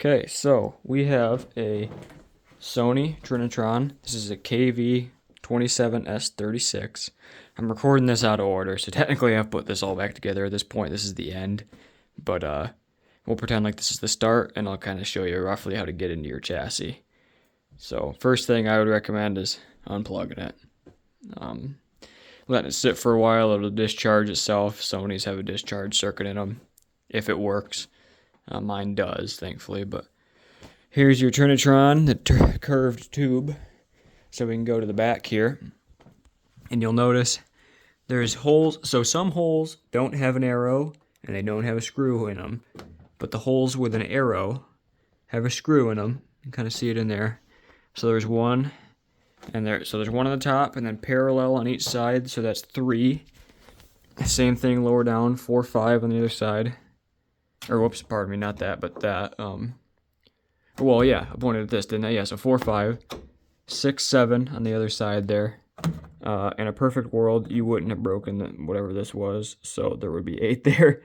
Okay, so we have a Sony Trinitron. This is a KV-27S36. I'm recording this out of order, so technically I've put this all back together at this point. This is the end, but we'll pretend like this is the start, and I'll kind of show you roughly how to get into your chassis. So first thing I would recommend is unplugging it. Letting it sit for a while, it'll discharge itself. Sonys have a discharge circuit in them, if it works. Mine does, thankfully, but here's your Trinitron, the curved tube. So we can go to the back here, and you'll notice there's holes. So some holes don't have an arrow, and they don't have a screw in them, but the holes with an arrow have a screw in them. You can kind of see it in there. So there's one, and there's one on the top, and then parallel on each side, so that's 3. Same thing lower down, 4, 5 on the other side. Or whoops, pardon me, not that, but that. Well, yeah, I pointed at this, didn't I? Yeah, so 4, 5, 6, 7 on the other side there. In a perfect world, you wouldn't have broken whatever this was, so there would be 8 there.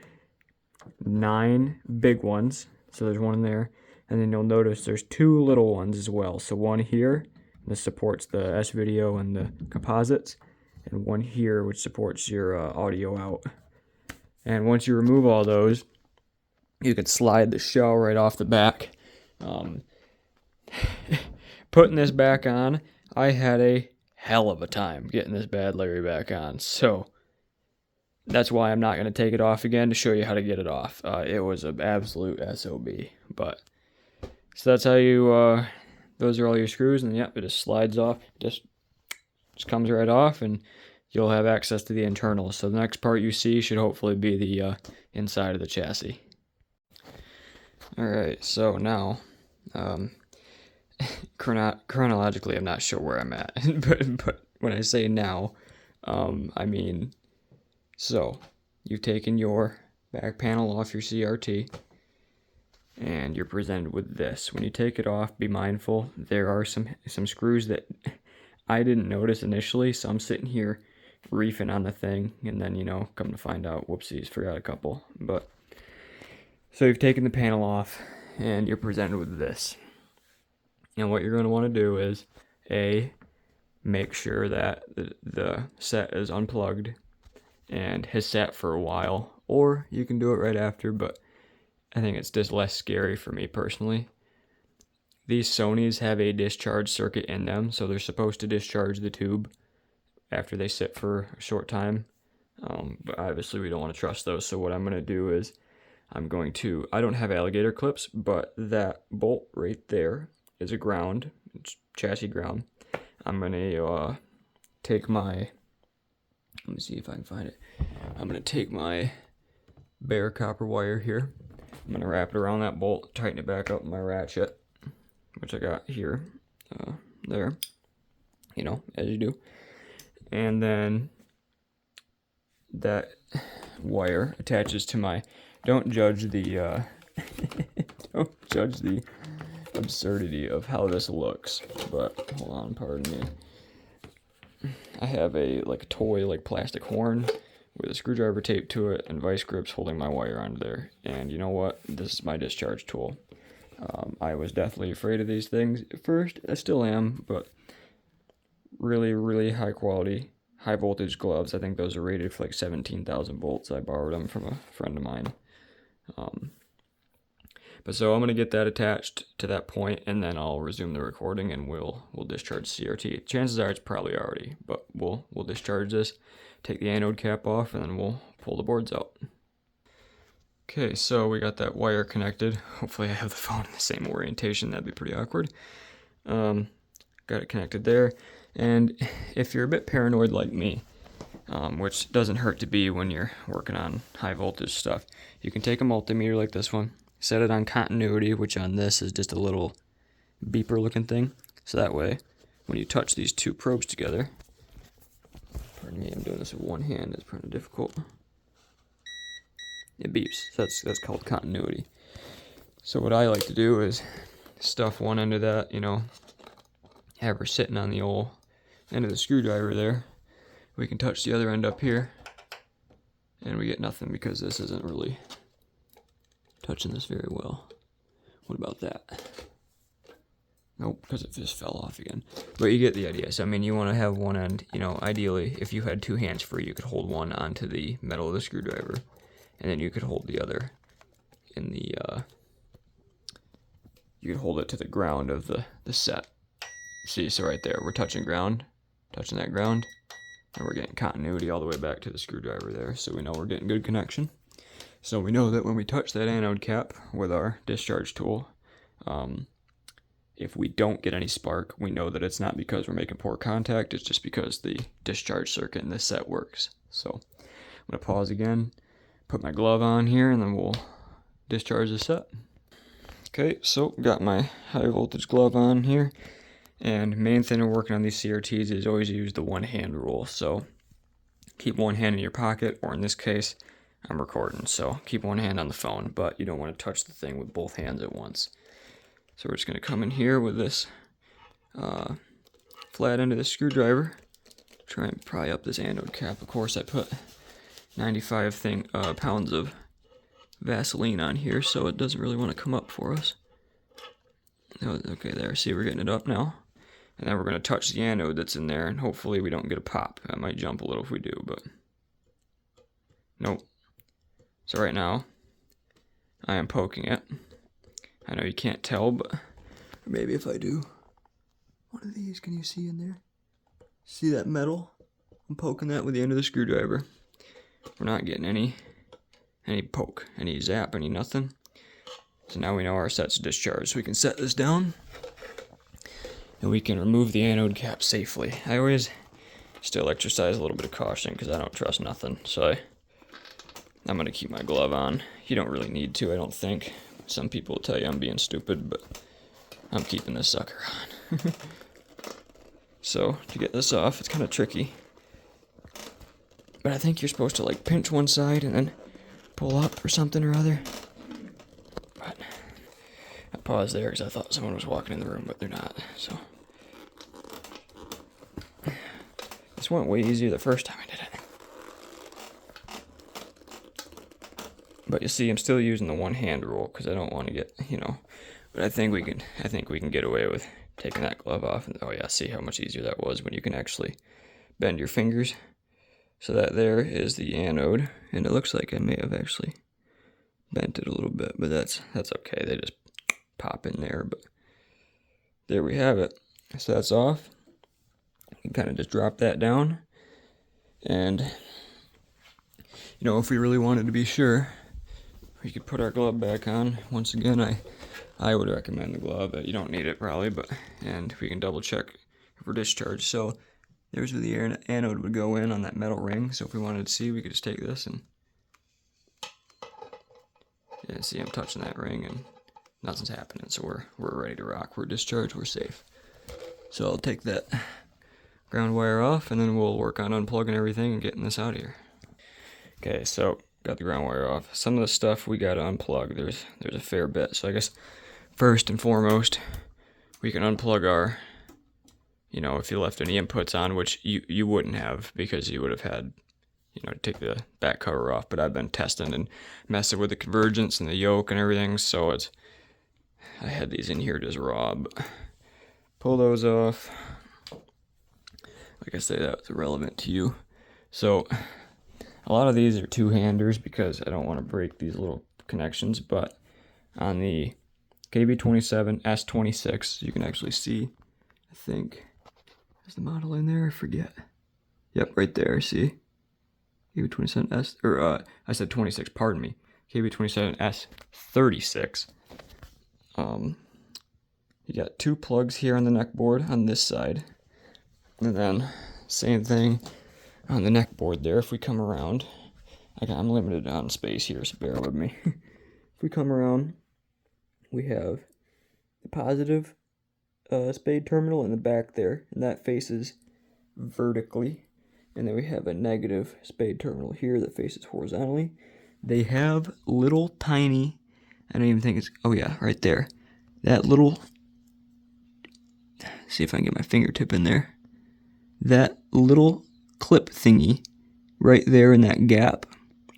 9 big ones, so there's one in there. And then you'll notice there's 2 little ones as well. So one here, this supports the S-video and the composites, and one here, which supports your audio out. And once you remove all those, you could slide the shell right off the back. Putting this back on, I had a hell of a time getting this bad Larry back on. So that's why I'm not going to take it off again to show you how to get it off. It was an absolute SOB. But so that's how you. Those are all your screws, and yep, it just slides off. Just comes right off, and you'll have access to the internals. So the next part you see should hopefully be the inside of the chassis. Alright, so now, chronologically I'm not sure where I'm at, but when I say now, I mean, so, you've taken your back panel off your CRT, and you're presented with this. When you take it off, be mindful, there are some screws that I didn't notice initially, so I'm sitting here reefing on the thing, and then, come to find out, whoopsies, forgot a couple, but so you've taken the panel off, and you're presented with this. And what you're going to want to do is, make sure that the set is unplugged and has sat for a while, or you can do it right after, but I think it's just less scary for me personally. These Sonys have a discharge circuit in them, so they're supposed to discharge the tube after they sit for a short time, but obviously we don't want to trust those, so what I'm going to do is I don't have alligator clips, but that bolt right there is a ground, it's chassis ground. I'm going to take my, let me see if I can find it. I'm going to take my bare copper wire here. I'm going to wrap it around that bolt, tighten it back up with my ratchet, which I got here, there, as you do. And then that wire attaches to my, don't judge the absurdity of how this looks, but hold on, pardon me. I have a toy plastic horn with a screwdriver taped to it and vice grips holding my wire onto there. And you know what? This is my discharge tool. I was definitely afraid of these things at first. I still am, but really, really high quality, high voltage gloves. I think those are rated for 17,000 volts. I borrowed them from a friend of mine. But so I'm going to get that attached to that point, and then I'll resume the recording, and we'll discharge CRT. Chances are it's probably already, but we'll discharge this, take the anode cap off, and then we'll pull the boards out. Okay, so we got that wire connected. Hopefully I have the phone in the same orientation. That'd be pretty awkward. Got it connected there, and if you're a bit paranoid like me, which doesn't hurt to be when you're working on high voltage stuff, you can take a multimeter like this one, set it on continuity, which on this is just a little beeper looking thing, so that way when you touch these 2 probes together, pardon me, I'm doing this with one hand, it's pretty difficult, it beeps. So that's called continuity. So what I like to do is stuff one end of that, have her sitting on the old end of the screwdriver there. We can touch the other end up here, and we get nothing because this isn't really touching this very well. What about that? Nope, because it just fell off again. But you get the idea. So, I mean, you want to have one end, you know, ideally, if you had two hands free, you could hold one onto the metal of the screwdriver, and then you could hold the other in the, you could hold it to the ground of the set. See, so right there, we're touching ground, touching that ground, and we're getting continuity all the way back to the screwdriver there, so we know we're getting good connection. So we know that when we touch that anode cap with our discharge tool, if we don't get any spark, we know that it's not because we're making poor contact, it's just because the discharge circuit in this set works. So I'm going to pause again, put my glove on here, and then we'll discharge the set. Okay, so got my high voltage glove on here, and main thing we're working on these CRTs is always use the one hand rule. So keep one hand in your pocket, or in this case, I'm recording, so keep one hand on the phone, but you don't want to touch the thing with both hands at once. So we're just going to come in here with this flat end of the screwdriver, try and pry up this anode cap. Of course, I put 95 pounds of Vaseline on here, so it doesn't really want to come up for us. Okay, there, see, we're getting it up now. And then we're going to touch the anode that's in there, and hopefully we don't get a pop. That might jump a little if we do, but nope. So right now, I am poking it. I know you can't tell, but maybe if I do one of these, can you see in there? See that metal? I'm poking that with the end of the screwdriver. We're not getting any poke, any zap, any nothing. So now we know our set's discharged. So we can set this down, and we can remove the anode cap safely. I always still exercise a little bit of caution because I don't trust nothing. So I'm going to keep my glove on. You don't really need to, I don't think. Some people will tell you I'm being stupid, but I'm keeping this sucker on. So to get this off, it's kind of tricky. But I think you're supposed to like pinch one side and then pull up or something or other. But I paused there because I thought someone was walking in the room, but they're not. So this went way easier the first time I did it. But you see, I'm still using the one hand rule because I don't want to get, you know. But I think we can get away with taking that glove off. And oh yeah, see how much easier that was when you can actually bend your fingers. So that there is the anode, and it looks like I may have actually bent it a little bit, but that's okay. They just pop in there. But there we have it. So that's off. You can kind of just drop that down, and you know, if we really wanted to be sure, we could put our glove back on. Once again, I would recommend the glove. You don't need it probably, and we can double check if we're discharged. So there's where the anode would go in on that metal ring. So if we wanted to see, we could just take this and yeah, see, I'm touching that ring and nothing's happening. So we're ready to rock. We're discharged. We're safe. So I'll take that ground wire off, and then we'll work on unplugging everything and getting this out of here. Okay, so got the ground wire off. Some of the stuff we got to unplug. There's a fair bit. So I guess first and foremost, we can unplug our, you know, if you left any inputs on, which you wouldn't have because you would have had, you know, to take the back cover off. But I've been testing and messing with the convergence and the yoke and everything. So I had these in here just raw. But pull those off. Like I say, that's irrelevant to you. So a lot of these are two-handers because I don't want to break these little connections, but on the KV-27S36, you can actually see, I think, is the model in there? I forget. Yep, right there, see? KV-27S, or I said 26, pardon me. KV-27S36. You got two plugs here on the neck board on this side, and then same thing on the neck board there. If we come around, I'm limited on space here, so bear with me. If we come around, we have the positive spade terminal in the back there, and that faces vertically. And then we have a negative spade terminal here that faces horizontally. They have little tiny, I don't even think it's, oh yeah, right there. That little, see if I can get my fingertip in there. That little clip thingy right there in that gap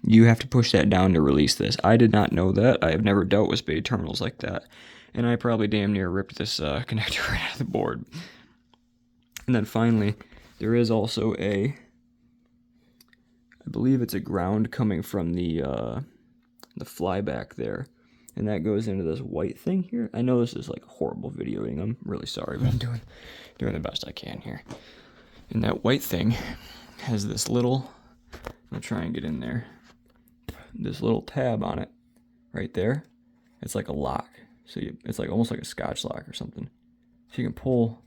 you have to push that down to release this. I did not know that. I have never dealt with spade terminals like that. And I probably damn near ripped this connector right out of the board. And then finally, there is also I believe it's a ground coming from the flyback there. And that goes into this white thing here. I know this is like horrible videoing. I'm really sorry, but I'm doing the best I can here. And that white thing has this little, I'll try and get in there, this little tab on it right there. It's like a lock. So it's like almost like a Scotch lock or something. So you can pull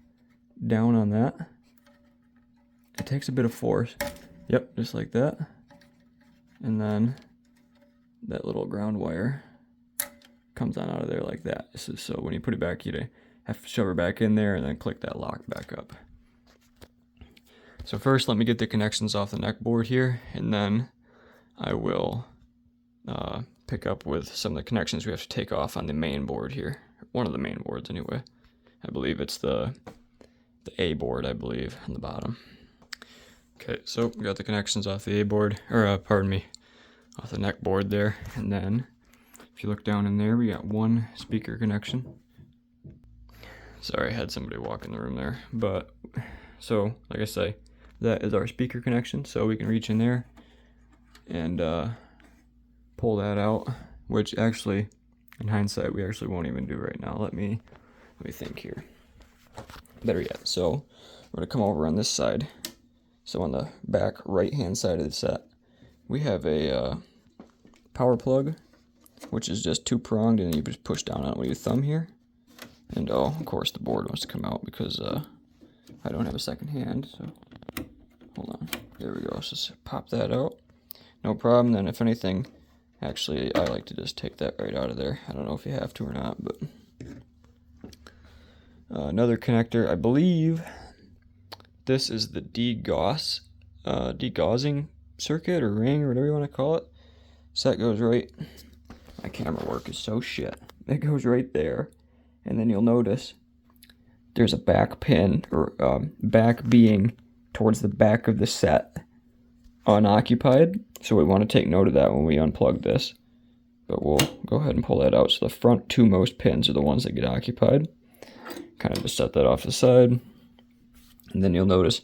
down on that. It takes a bit of force. Yep, just like that. And then that little ground wire comes on out of there like that. So when you put it back, you have to shove it back in there and then click that lock back up. So first, let me get the connections off the neck board here, and then I will pick up with some of the connections we have to take off on the main board here. One of the main boards anyway. I believe it's the A board, I believe, on the bottom. Okay, so we got the connections off the A board, or pardon me, off the neck board there. And then if you look down in there, we got one speaker connection. Sorry, I had somebody walk in the room there. But, so, like I say, that is our speaker connection. So we can reach in there and pull that out, which actually, in hindsight, we actually won't even do right now. Let me think here. Better yet, so we're gonna come over on this side. So on the back right-hand side of the set, we have a power plug, which is just two-pronged, and you just push down on it with your thumb here. And oh, of course, the board wants to come out because I don't have a second hand. So hold on, there we go. Let's just pop that out. No problem. Then, if anything, actually, I like to just take that right out of there. I don't know if you have to or not, but another connector, I believe. This is the degaussing circuit or ring or whatever you want to call it. So that goes right. My camera work is so shit. It goes right there, and then you'll notice there's a back pin or back being towards the back of the set, unoccupied. So we want to take note of that when we unplug this. But we'll go ahead and pull that out. So the front two most pins are the ones that get occupied. Kind of just set that off to the side. And then you'll notice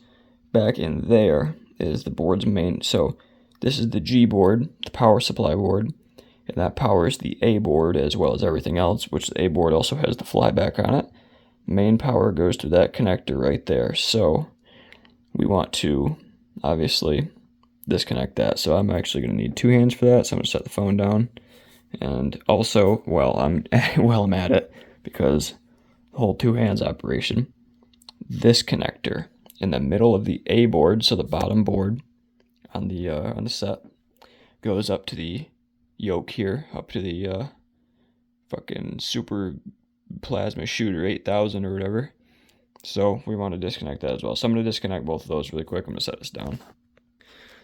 back in there is the board's main. So this is the G board, the power supply board, and that powers the A board as well as everything else, which the A board also has the flyback on it. Main power goes to that connector right there. So we want to obviously disconnect that. So I'm actually going to need two hands for that. So I'm going to set the phone down. And also, while I'm at it, because the whole two hands operation, this connector in the middle of the A board, so the bottom board on the set, goes up to the yoke here, up to the fucking super plasma shooter 8000 or whatever. So we want to disconnect that as well. So I'm going to disconnect both of those really quick. I'm going to set this down.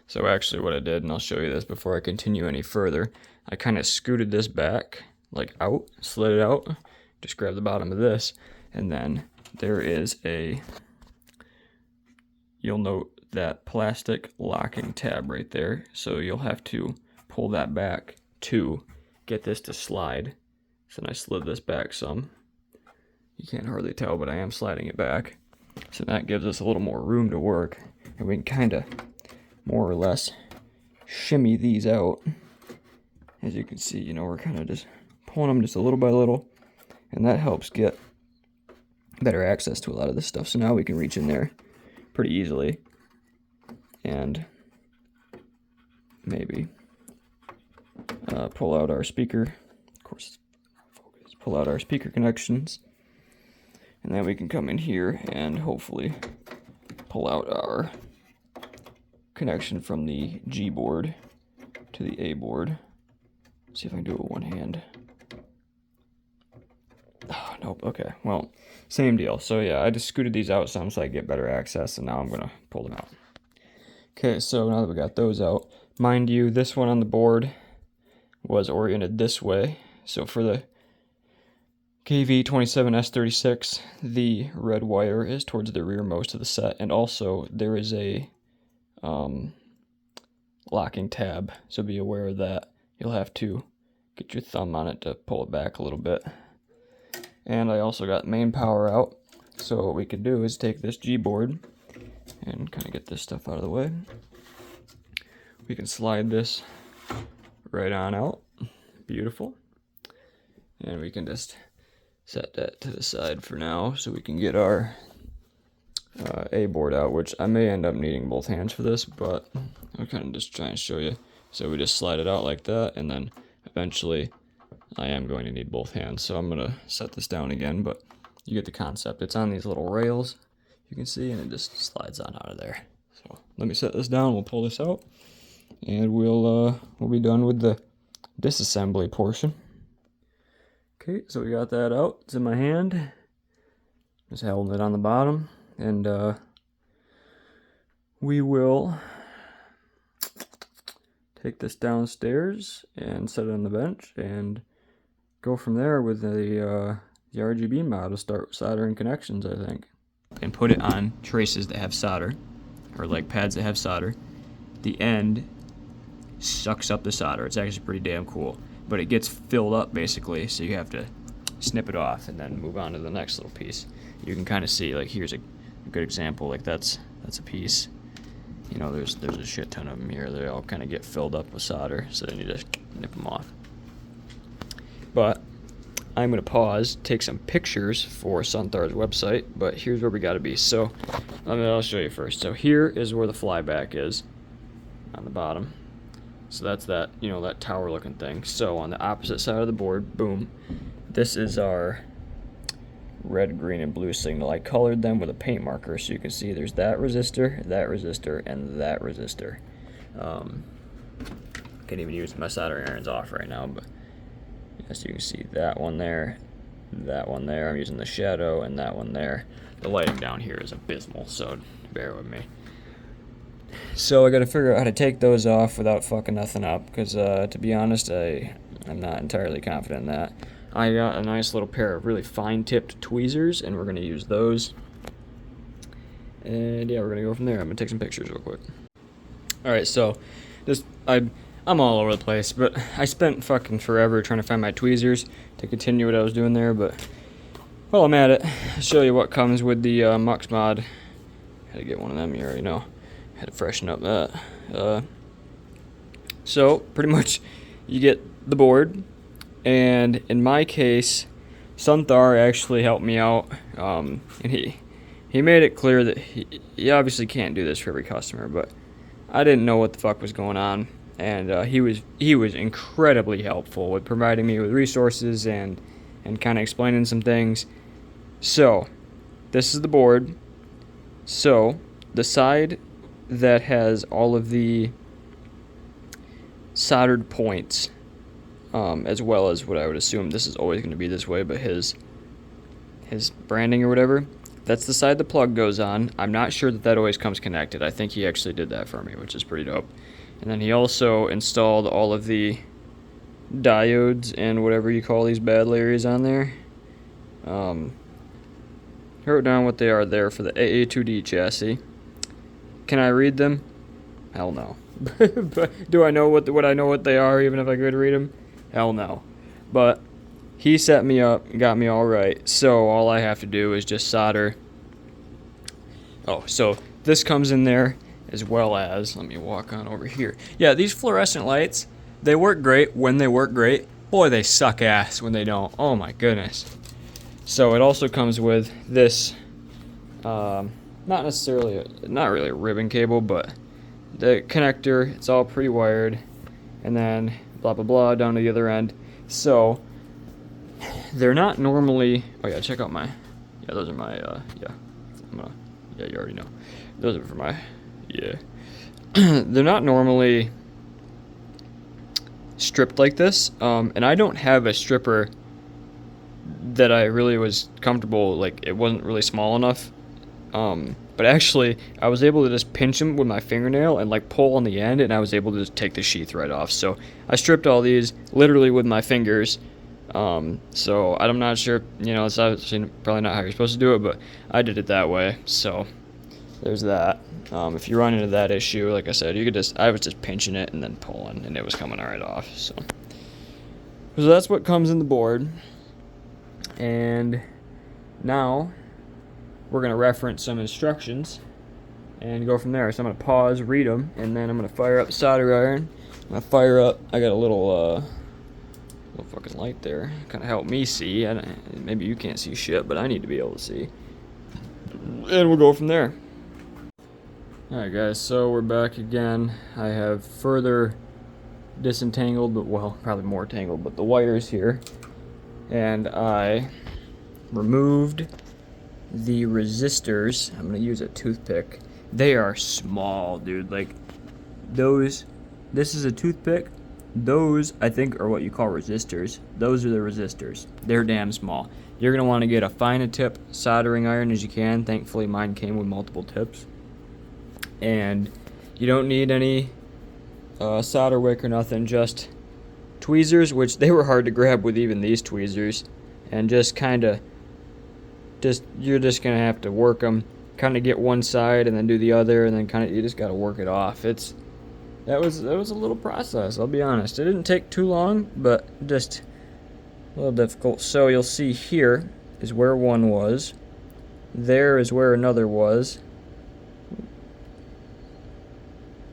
So actually what I did, and I'll show you this before I continue any further, I kind of scooted this back, like out, slid it out, just grab the bottom of this, and then there is you'll note that plastic locking tab right there. So you'll have to pull that back to get this to slide. So I slid this back some. You can't hardly tell, but I am sliding it back. So that gives us a little more room to work. And we can kind of more or less shimmy these out. As you can see, we're kind of just pulling them just a little by little. And that helps get better access to a lot of this stuff. So now we can reach in there pretty easily and maybe pull out our speaker. Of course, focus. Pull out our speaker connections. And then we can come in here and hopefully pull out our connection from the G board to the A board. See if I can do it with one hand. Oh, nope. Okay. Well, same deal. So yeah, I just scooted these out some so I get better access, and now I'm going to pull them out. Okay, so now that we got those out, mind you, this one on the board was oriented this way. So for the KV-27S36, the red wire is towards the rearmost of the set, and also there is a locking tab, so be aware of that. You'll have to get your thumb on it to pull it back a little bit. And I also got main power out, so what we could do is take this G-board and kind of get this stuff out of the way. We can slide this right on out. Beautiful. And we can just set that to the side for now so we can get our A board out, which I may end up needing both hands for this, but I'll kind of just try and show you. So we just slide it out like that, and then eventually I am going to need both hands. So I'm going to set this down again, but you get the concept. It's on these little rails, you can see, and it just slides on out of there. So let me set this down, we'll pull this out, and we'll be done with the disassembly portion. Okay, so we got that out. It's in my hand. Just holding it on the bottom, and we will take this downstairs and set it on the bench and go from there with the RGB mod to start soldering connections, I think. And put it on traces that have solder, or like pads that have solder. The end sucks up the solder. It's actually pretty damn cool. But it gets filled up basically, so you have to snip it off and then move on to the next little piece. You can kind of see, like, here's a good example. Like that's a piece. You know, there's a shit ton of them here. They all kind of get filled up with solder, so then you just nip them off. But I'm gonna pause, take some pictures for Sunthar's website. But here's where we gotta be. So I'll show you first. So here is where the flyback is on the bottom. So that's that, you know, that tower looking thing. So on the opposite side of the board, boom, this is our red, green, and blue signal. I colored them with a paint marker, so you can see there's that resistor, and that resistor. Can't even use my soldering irons off right now, but yes, you can see that one there, I'm using the shadow, and that one there. The lighting down here is abysmal, so bear with me. So I gotta figure out how to take those off without fucking nothing up, because to be honest, I'm not entirely confident in that. I got a nice little pair of really fine-tipped tweezers, and we're gonna use those. And yeah, we're gonna go from there. I'm gonna take some pictures real quick. Alright, so I'm all over the place, but I spent fucking forever trying to find my tweezers to continue what I was doing there, but while I'm at it, I'll show you what comes with the Mux mod. Had to get one of them, you already know. Had to freshen up that. So pretty much you get the board, and in my case Sunthar actually helped me out, and he made it clear that he obviously can't do this for every customer, but I didn't know what the fuck was going on, and he was incredibly helpful with providing me with resources and kind of explaining some things. So this is the board. So the side that has all of the soldered points, as well as what I would assume this is always going to be this way, but his branding or whatever, that's the side the plug goes on. I'm not sure that always comes connected. I think he actually did that for me, which is pretty dope. And then he also installed all of the diodes and whatever you call these battle areas on there. I wrote down what they are there for the AA-2D chassis. Can I read them? Hell no. But do I know what I know what they are, even if I could read them? Hell no. But he set me up, got me all right. So all I have to do is just solder. Oh, so this comes in there, as well as, let me walk on over here. Yeah, these fluorescent lights, they work great when they work great. Boy, they suck ass when they don't. Oh my goodness. So it also comes with this, not really a ribbon cable, but the connector. It's all pre-wired, and then blah blah blah down to the other end. So they're not normally. Oh yeah, check out my. Yeah, those are my. Yeah, you already know. Those are for my. Yeah. They're not normally stripped like this, and I don't have a stripper that I really was comfortable. Like, it wasn't really small enough. But actually, I was able to just pinch them with my fingernail and like pull on the end, and I was able to just take the sheath right off. So I stripped all these literally with my fingers. So I'm not sure, you know, it's obviously probably not how you're supposed to do it, but I did it that way. So there's that. If you run into that issue, like I said, you could I was just pinching it and then pulling, and it was coming right off. So that's what comes in the board. And now we're gonna reference some instructions and go from there. So I'm gonna pause, read them, and then I'm gonna fire up the solder iron. I'm gonna fire up. I got a little fucking light there, kind of help me see. Maybe you can't see shit, but I need to be able to see. And we'll go from there. Alright guys, so we're back again. I have further disentangled, but well, probably more tangled, but the wires here. And I removed the resistors. I'm going to use a toothpick. They are small, dude. Like, those, this is a toothpick. Those, I think, are what you call resistors. Those are the resistors. They're damn small. You're going to want to get a fine a tip soldering iron as you can. Thankfully, mine came with multiple tips. And you don't need any solder wick or nothing, just tweezers, which they were hard to grab with even these tweezers. And just kind of, you're just going to have to work them. Kind of get one side and then do the other, and then kind of, you just got to work it off. That was a little process, I'll be honest. It didn't take too long, but just a little difficult. So you'll see here is where one was. There is where another was.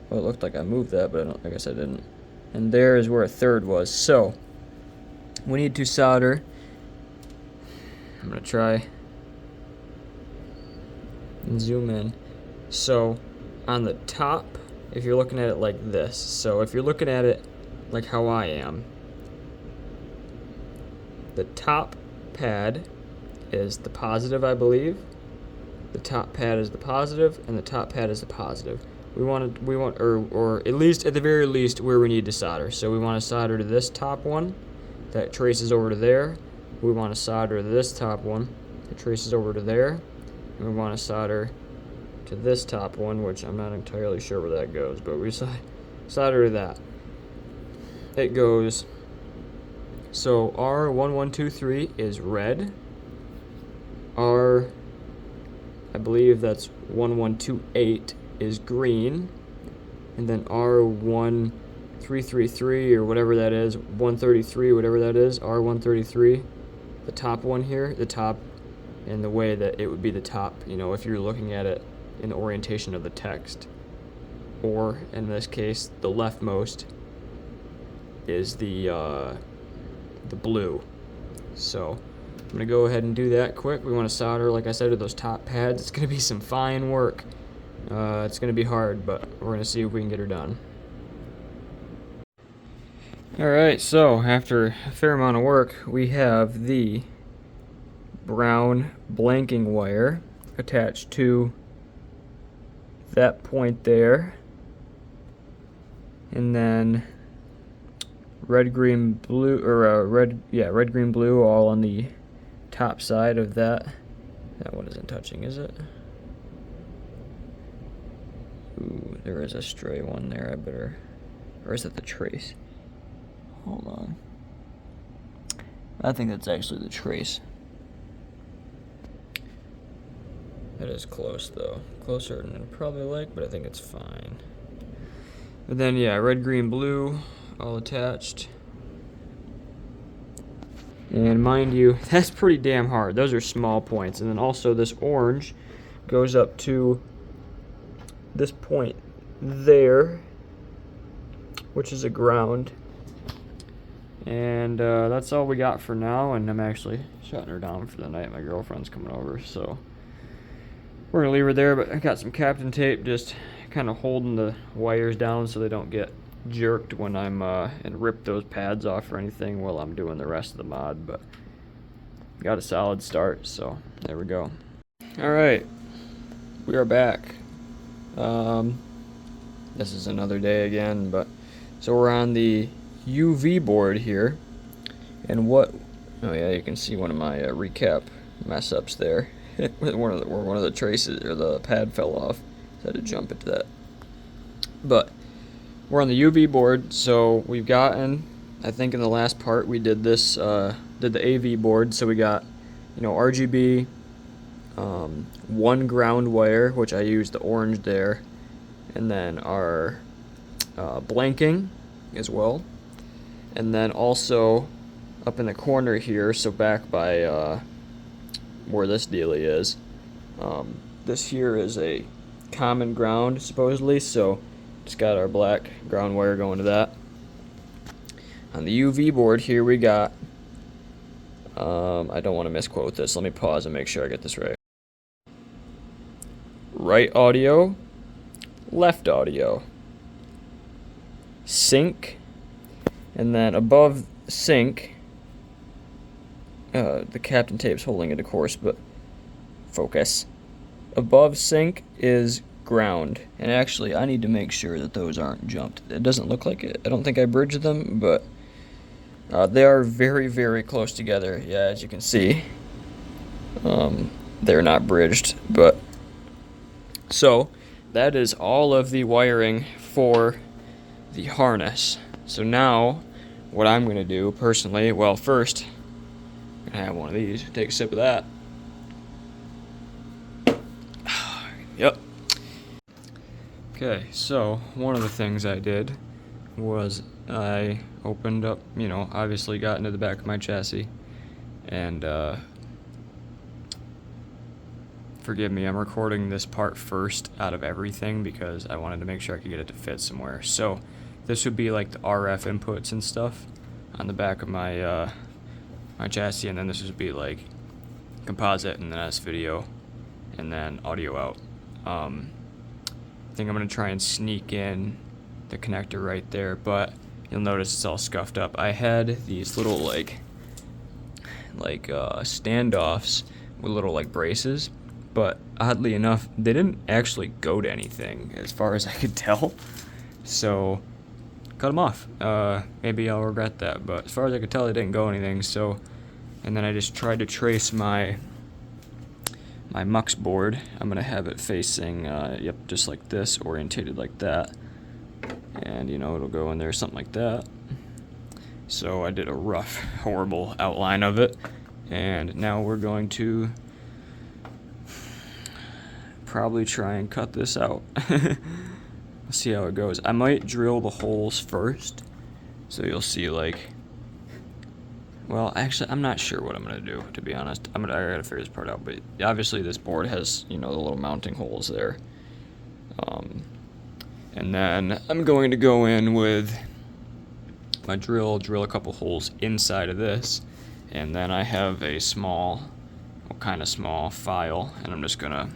Well, it looked like I moved that, but I guess I didn't. And there is where a third was. So we need to solder. I'm going to try and zoom in. So on the top, if you're looking at it like this, so if you're looking at it like how I am, the top pad is the positive, I believe. The top pad is the positive, and the top pad is the positive. We want, or at least, at the very least, where we need to solder. So we want to solder to this top one that traces over to there. We want to solder to this top one that traces over to there. And we want to solder to this top one, which I'm not entirely sure where that goes, but we solder to that. It goes, so R1123 is red. I believe that's 1128 is green, and then R1333 or whatever that is, 133, whatever that is, R133, the top one here, the top, and the way that it would be the top, you know, if you're looking at it in the orientation of the text, or in this case, the leftmost is the blue. So I'm gonna go ahead and do that quick. We want to solder, like I said, to those top pads. It's gonna be some fine work. It's going to be hard, but we're going to see if we can get her done. Alright, so after a fair amount of work, we have the brown blanking wire attached to that point there. And then red, green, blue, or red, green, blue all on the top side of that. That one isn't touching, is it? Ooh, there is a stray one there. I better, or is that the trace? Hold on. I think that's actually the trace. That is close though. Closer than I'd probably like, but I think it's fine. But then yeah, red, green, blue, all attached. And mind you, that's pretty damn hard. Those are small points. And then also this orange goes up to this point there, which is a ground. And that's all we got for now, and I'm actually shutting her down for the night. My girlfriend's coming over, so we're gonna leave her there. But I got some Captain tape just kind of holding the wires down so they don't get jerked when I'm and rip those pads off or anything while I'm doing the rest of the mod. But got a solid start, so there we go. Alright, we are back. This is another day again, but so we're on the UV board here, and oh yeah, you can see one of my recap mess ups there. where one of the traces or the pad fell off, so I had to jump into that. But we're on the UV board, so we've gotten, I think in the last part we did this, did the AV board, so we got, you know, RGB, one ground wire, which I use the orange there, and then our blanking as well, and then also up in the corner here, so back by where this dealie is, this here is a common ground supposedly, so just got our black ground wire going to that. On the UV board here we got, I don't want to misquote this, let me pause and make sure I get this right. Right audio, left audio, sync, and then above sync, the captain tape's holding it of course, but focus. Above sync is ground, and actually I need to make sure that those aren't jumped. It doesn't look like it. I don't think I bridged them, but they are very, very close together. Yeah, as you can see, they're not bridged, but so that is all of the wiring for the harness. So now what I'm going to do personally, well, first I'm going to have one of these, take a sip of that. Yep. Okay, so one of the things I did was I opened up, obviously got into the back of my chassis, and forgive me, I'm recording this part first out of everything because I wanted to make sure I could get it to fit somewhere. So this would be like the RF inputs and stuff on the back of my my chassis, and then this would be like composite and then S video and then audio out. I think I'm gonna try and sneak in the connector right there, but you'll notice it's all scuffed up. I had these little like standoffs with little like braces, but oddly enough they didn't actually go to anything as far as I could tell, so cut them off. Maybe I'll regret that, but as far as I could tell they didn't go anything. So, and then I just tried to trace my mux board. I'm gonna have it facing yep, just like this, orientated like that, and it'll go in there something like that. So I did a rough, horrible outline of it, and now we're going to probably try and cut this out. See how it goes. I might drill the holes first, so you'll see like, well, actually I'm not sure what I'm gonna do, to be honest. I gotta figure this part out, but obviously this board has the little mounting holes there, and then I'm going to go in with my drill a couple holes inside of this, and then I have a small, kind of small file, and I'm just gonna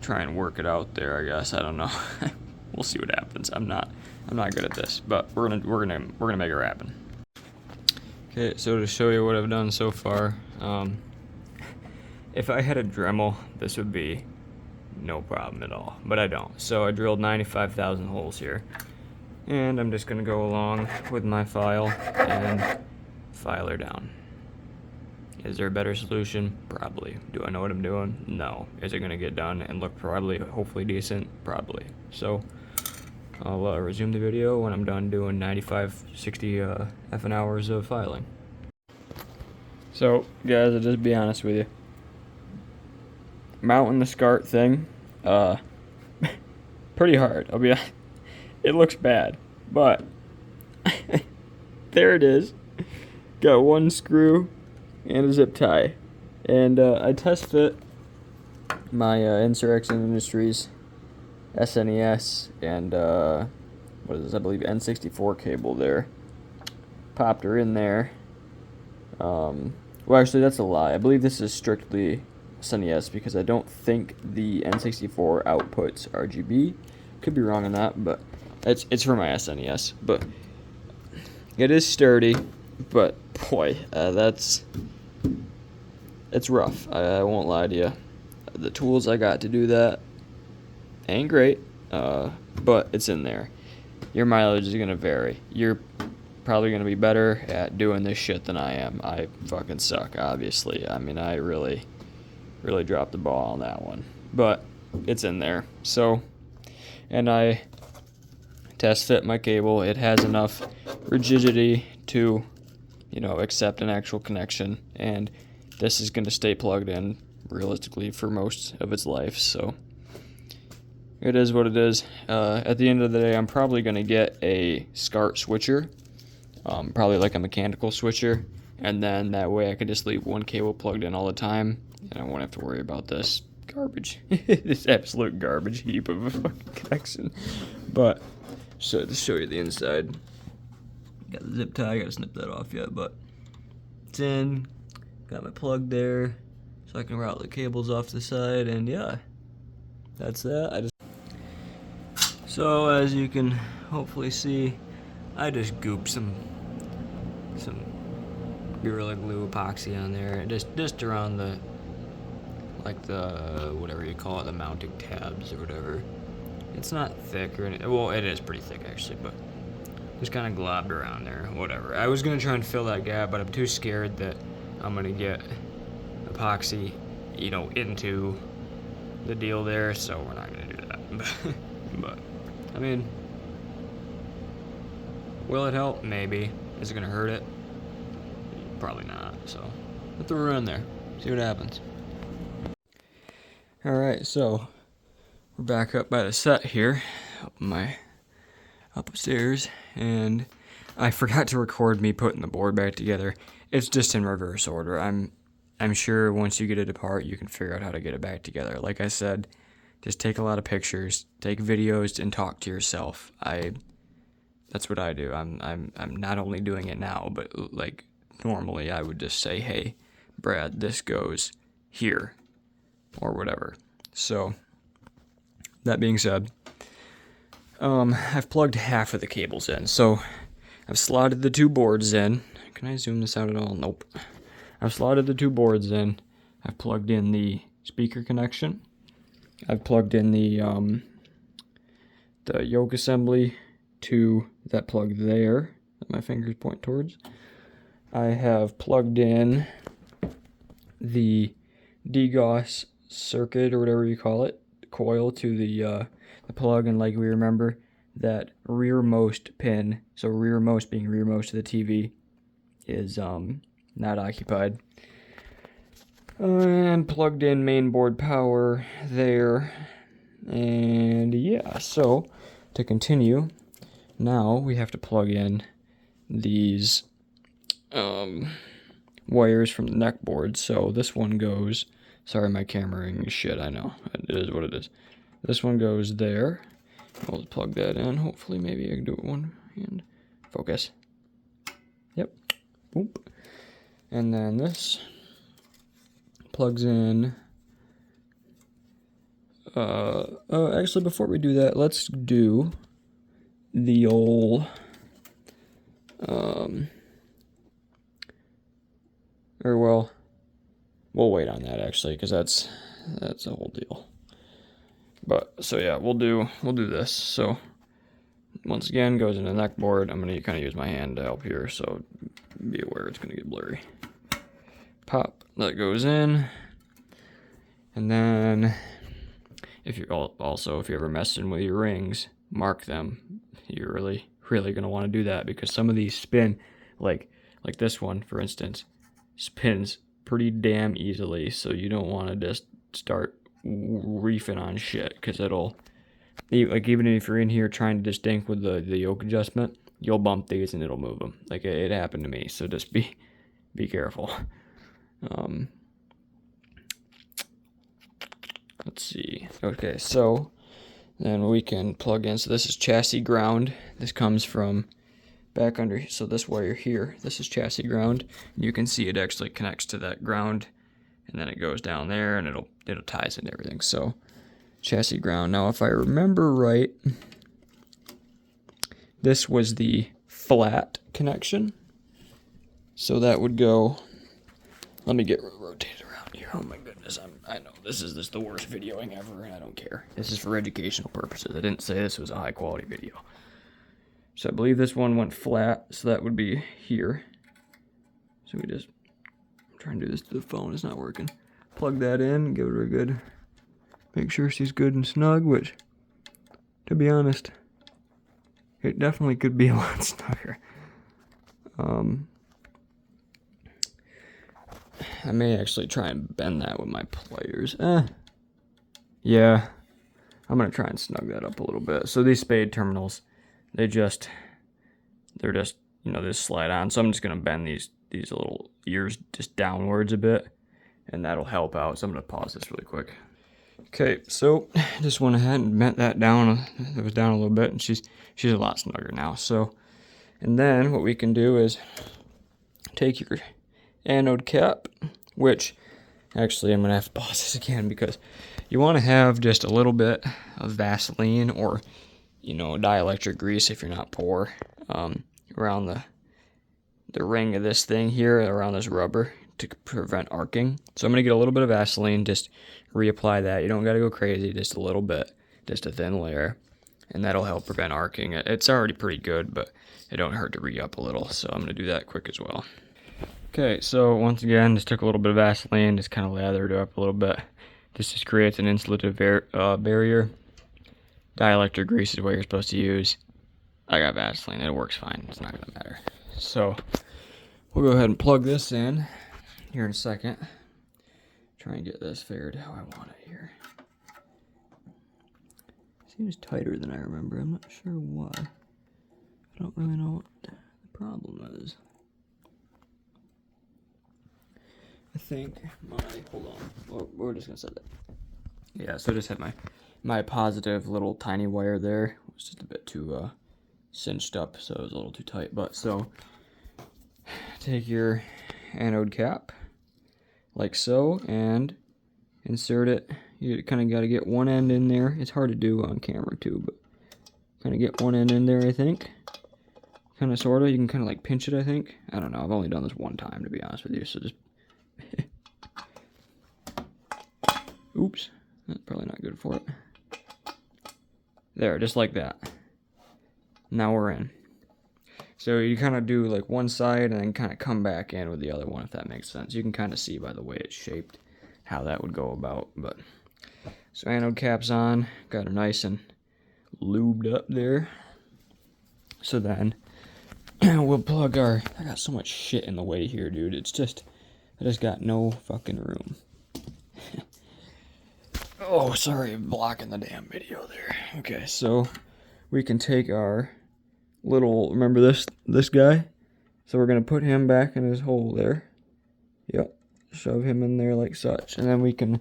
try and work it out there, I guess. I don't know. We'll see what happens. I'm not good at this, but we're gonna make it happen. Okay, so to show you what I've done so far, if I had a Dremel, this would be no problem at all, but I don't. So I drilled 95,000 holes here, and I'm just gonna go along with my file and file her down. Is there a better solution? Probably. Do I know what I'm doing? No. Is it going to get done and look hopefully decent? Probably. So I'll resume the video when I'm done doing 60 effing hours of filing. So guys, I'll just be honest with you. Mounting the SCART thing, pretty hard. I'll be honest. It looks bad, but there it is. Got one screw and a zip tie, and I test fit my Insurrection Industries SNES and what is this? I believe N64 cable there. Popped her in there. Well, actually, that's a lie. I believe this is strictly SNES because I don't think the N64 outputs RGB. Could be wrong on that, but it's for my SNES. But it is sturdy. But boy, it's rough. I won't lie to you. The tools I got to do that ain't great, but it's in there. Your mileage is gonna vary. You're probably gonna be better at doing this shit than I am. I fucking suck, obviously. I mean, I really dropped the ball on that one, but it's in there. So, and I test fit my cable. It has enough rigidity to accept an actual connection, and this is going to stay plugged in realistically for most of its life, so it is what it is. At the end of the day, I'm probably going to get a SCART switcher, probably like a mechanical switcher, and then that way I could just leave one cable plugged in all the time, and I won't have to worry about this garbage, this absolute garbage heap of a fucking connection. But, so to show you the inside, got the zip tie, I gotta snip that off yet, but it's in, got my plug there, so I can route the cables off the side, and yeah, that's that. So as you can hopefully see, I just gooped some Gorilla Glue epoxy on there, just around the, like the, whatever you call it, the mounting tabs or whatever. It's not thick or anything, well it is pretty thick actually, but just kind of globbed around there, whatever. I was gonna try and fill that gap, but I'm too scared that I'm gonna get epoxy, you know, into the deal there, so we're not gonna do that. But I mean, will it help? Maybe. Is it gonna hurt it? Probably not. So we'll throw her in there, see what happens. All right, so we're back up by the set here, upstairs, and I forgot to record me putting the board back together. It's just in reverse order. I'm sure once you get it apart, you can figure out how to get it back together. Like I said, just take a lot of pictures, take videos, and talk to yourself. That's what I do. I'm not only doing it now, but like normally I would just say, hey, Brad, this goes here, or whatever. So that being said, I've plugged half of the cables in. So I've slotted the two boards in. Can I zoom this out at all? Nope. I've slotted the two boards in. I've plugged in the speaker connection. I've plugged in the yoke assembly to that plug there that my fingers point towards. I have plugged in the DGOS circuit, or whatever you call it, coil, to the plug, and like we remember, that rearmost pin, so rearmost being rearmost to the TV, is not occupied. And plugged in mainboard power there, and yeah, so to continue, now we have to plug in these wires from the neck board. So this one goes, sorry my cameraing is shit, I know, it is what it is. This one goes there. I'll just plug that in, hopefully maybe I can do it one hand. Focus. Yep. Boop. And then this plugs in. Actually, before we do that, let's do the old or well, we'll wait on that actually, because that's a whole deal. But so yeah, we'll do this. So once again, goes in the neck board. I'm gonna kind of use my hand to help here, so be aware it's gonna get blurry. Pop, that goes in, and then if you're also, if you're ever messing with your rings, mark them. You're really gonna want to do that, because some of these spin, like this one for instance, spins pretty damn easily. So you don't want to just start reefing on shit, because it'll, like, even if you're in here trying to just dink with the yoke adjustment, you'll bump these and it'll move them. Like it happened to me. So just be careful. Let's see. Okay, so then we can plug in. So this is chassis ground. This comes from back under. So this wire here, this is chassis ground. You can see it actually connects to that ground, and then it goes down there, and it'll ties into everything. So chassis ground. Now, if I remember right, this was the flat connection. So that would go. Let me get rotated around here. Oh my goodness, I know this is the worst videoing ever, and I don't care. This is for educational purposes. I didn't say this was a high quality video. So I believe this one went flat, so that would be here. So we just, I'm trying to do this to the phone, it's not working. Plug that in, give her a good, make sure she's good and snug, which, to be honest, it definitely could be a lot snugger. I may actually try and bend that with my pliers. Yeah, I'm gonna try and snug that up a little bit. So these spade terminals, they're just, you know, they slide on. So I'm just gonna bend these little ears just downwards a bit, and that'll help out. So I'm gonna pause this really quick. Okay, so just went ahead and bent that down. It was down a little bit, and she's a lot snugger now. So, and then what we can do is take your anode cap, which actually I'm gonna have to pause this again because you want to have just a little bit of Vaseline or, you know, dielectric grease if you're not poor, around the ring of this thing here, around this rubber, to prevent arcing. So I'm gonna get a little bit of Vaseline, just reapply that. You don't gotta go crazy, just a little bit, just a thin layer, and that'll help prevent arcing. It's already pretty good, but it don't hurt to re-up a little, so I'm gonna do that quick as well. Okay, so once again, just took a little bit of Vaseline, just kind of lathered it up a little bit. This just creates an insulative barrier. Dielectric grease is what you're supposed to use. I got Vaseline, it works fine, it's not gonna matter. So we'll go ahead and plug this in here in a second. Try and get this figured how I want it here. Seems tighter than I remember. I'm not sure why. I don't really know what the problem is. I think hold on. We're just gonna set that. Yeah, so I just had my positive little tiny wire there. It was just a bit too cinched up, so it was a little too tight. But so take your anode cap like so and insert it. You kind of got to get one end in there. It's hard to do on camera too, but kind of get one end in there, I think. Kind of, sort of. You can kind of like pinch it, I think. I don't know. I've only done this one time, to be honest with you, so just... Oops. That's probably not good for it. There, just like that. Now we're in. So you kind of do like one side and then kind of come back in with the other one, if that makes sense. You can kind of see by the way it's shaped how that would go about. But so anode cap's on, got her nice and lubed up there. So then we'll plug our... I got so much shit in the way here, dude. It's just... I just got no fucking room. Oh, sorry, I'm blocking the damn video there. Okay, so we can take our little... Remember this guy? So we're going to put him back in his hole there. Yep. Shove him in there like such. And then we can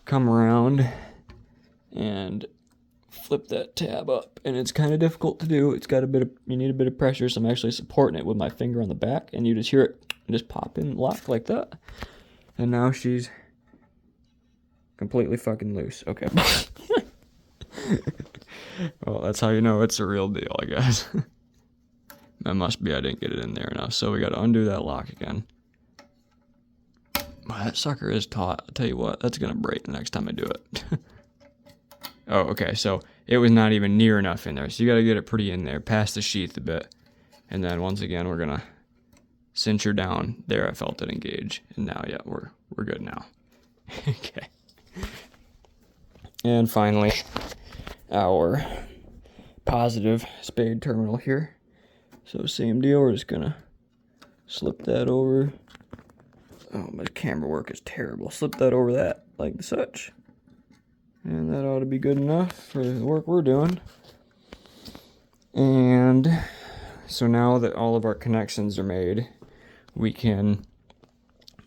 come around and flip that tab up. And it's kind of difficult to do. It's got a bit of... You need a bit of pressure, so I'm actually supporting it with my finger on the back. And you just hear it just pop in, lock like that. And now she's completely fucking loose. Okay. Well, that's how you know it's a real deal, I guess. That must be I didn't get it in there enough. So we got to undo that lock again. Well, that sucker is taut. I'll tell you what, that's going to break the next time I do it. Oh, okay, so it was not even near enough in there. So you got to get it pretty in there, past the sheath a bit. And then once again, we're going to cinch her down. There, I felt it engage. And now, yeah, we're good now. Okay. And finally, our positive spade terminal here. So same deal, we're just gonna slip that over. Oh, my camera work is terrible. Slip that over that, like such. And that ought to be good enough for the work we're doing. And so now that all of our connections are made, we can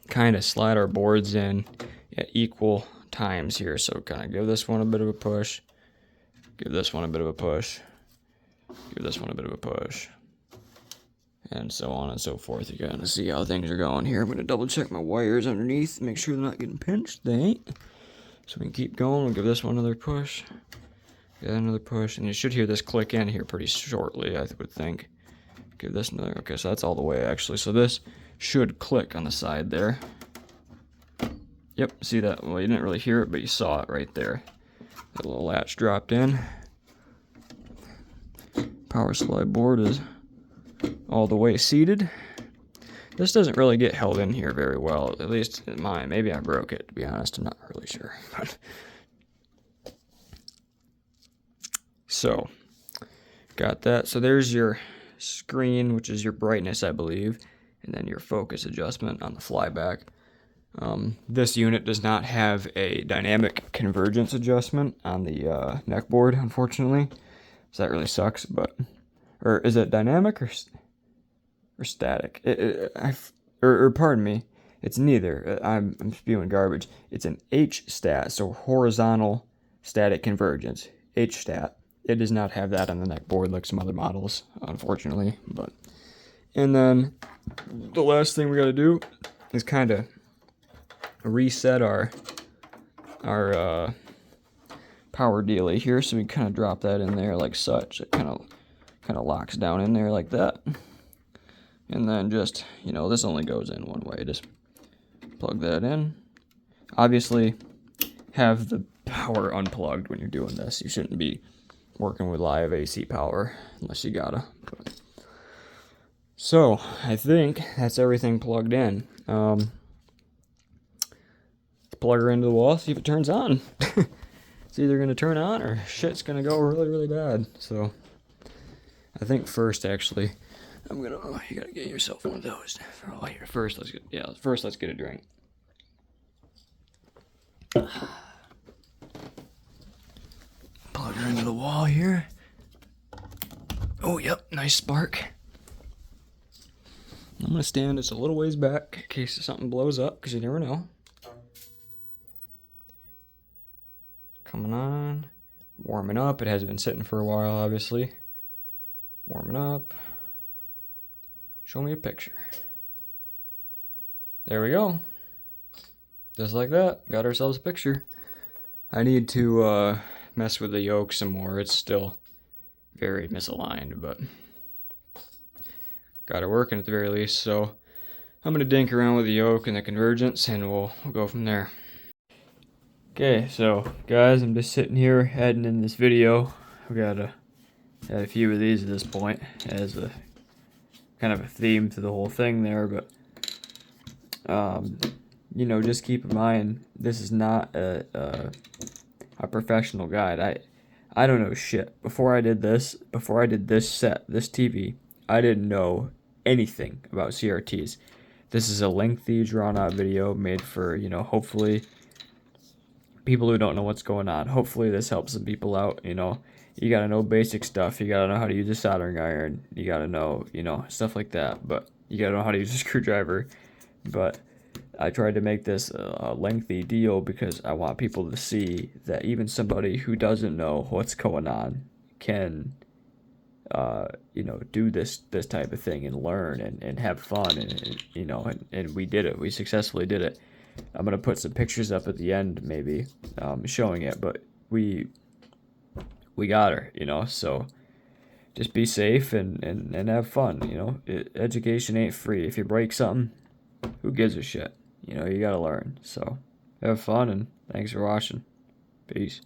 kind of slide our boards in at equal times here. So kind of give this one a bit of a push, give this one a bit of a push, give this one a bit of a push, and so on and so forth. You gotta see how things are going here. I'm gonna double check my wires underneath, make sure they're not getting pinched. They ain't. So we can keep going. We'll give this one another push, get another push, and you should hear this click in here pretty shortly, I would think. Give this another. Okay, so that's all the way actually. So this should click on the side there. Yep, see that? Well, you didn't really hear it, but you saw it right there. That little latch dropped in. Power supply board is all the way seated. This doesn't really get held in here very well, at least in mine. Maybe I broke it, to be honest. I'm not really sure. So, got that. So there's your screen, which is your brightness, I believe, and then your focus adjustment on the flyback. This unit does not have a dynamic convergence adjustment on the neck board, unfortunately. So that really sucks, but... Or is it dynamic or static? Or pardon me, it's neither. I'm spewing garbage. It's an H-stat, so horizontal static convergence. H-stat. It does not have that on the neck board like some other models, unfortunately. But and then the last thing we got to do is kind of reset our power dealie here. So we kind of drop that in there like such. It kind of locks down in there like that. And then just, you know, this only goes in one way. Just plug that in. Obviously, have the power unplugged when you're doing this. You shouldn't be working with live AC power unless you gotta. So, I think that's everything plugged in. Plug her into the wall, see if it turns on. It's either going to turn on or shit's going to go really, really bad. So, I think first, actually, I'm going to, you got to get yourself one of those. Oh, here, first, let's get a drink. Plug her into the wall here. Oh, yep, nice spark. I'm going to stand just a little ways back in case something blows up, because you never know. Coming on. Warming up. It has been sitting for a while, obviously. Warming up. Show me a picture. There we go. Just like that. Got ourselves a picture. I need to mess with the yoke some more. It's still very misaligned, but got it working at the very least. So I'm going to dink around with the yoke and the convergence, and we'll go from there. Okay, so guys, I'm just sitting here adding in this video. I've got a few of these at this point as a kind of a theme to the whole thing there, but you know, just keep in mind this is not a professional guide. I don't know shit. Before I did this set, this TV, I didn't know anything about CRTs. This is a lengthy, drawn-out video made for, you know, hopefully people who don't know what's going on. Hopefully this helps some people out, you know. You gotta know basic stuff. You gotta know how to use a soldering iron. You gotta know, you know, stuff like that. But you gotta know how to use a screwdriver. But I tried to make this a lengthy deal because I want people to see that even somebody who doesn't know what's going on can, you know, do this type of thing and learn and have fun and you know, and we did it. We successfully did it. I'm gonna put some pictures up at the end, maybe, showing it. But we got her, you know. So just be safe and have fun, you know. Education ain't free. If you break something, who gives a shit? You know, you gotta learn. So have fun and thanks for watching. Peace.